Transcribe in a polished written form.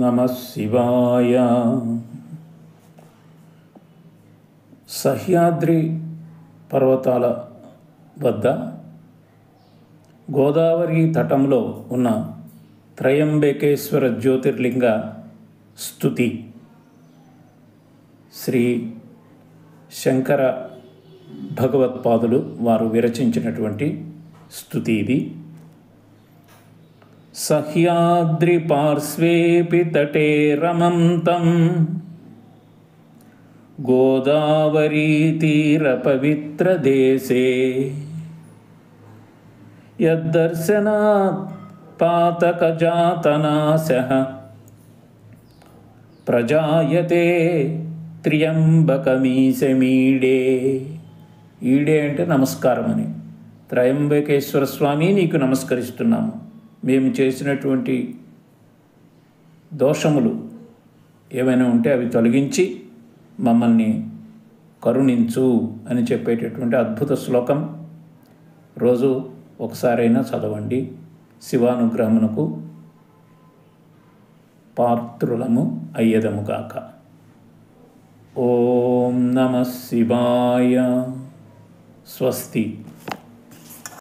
నమః శివాయ. సహ్యాద్రి పర్వతాల వద్ద గోదావరి తటంలో ఉన్న త్రయంబకేశ్వర జ్యోతిర్లింగ స్తుతి శ్రీ శంకర భగవత్పాదులు వారు విరచించినటువంటి స్తుతి ఇది. సహ్యాద్రి పార్శ్వేపి తటే రమంతం గోదావరీ తీర పవిత్ర దేశే యద్దర్శనాత్ పాతకజాతనాశః ప్రజాయతే త్ర్యంబకమీశమీడే. ఈడే అంటే నమస్కారం అని. త్రయంబకేశ్వర స్వామి నీకు నమస్కరిస్తున్నాము. మేము చేసినటువంటి దోషములు ఏమైనా ఉంటే అవి తొలగించి మమ్మల్ని కరుణించు అని చెప్పేటటువంటి అద్భుత శ్లోకం రోజు ఒకసారైనా చదవండి. శివానుగ్రహమునకు పాత్రులము అయ్యదముగాక. ఓం నమః శివాయ. స్వస్తి.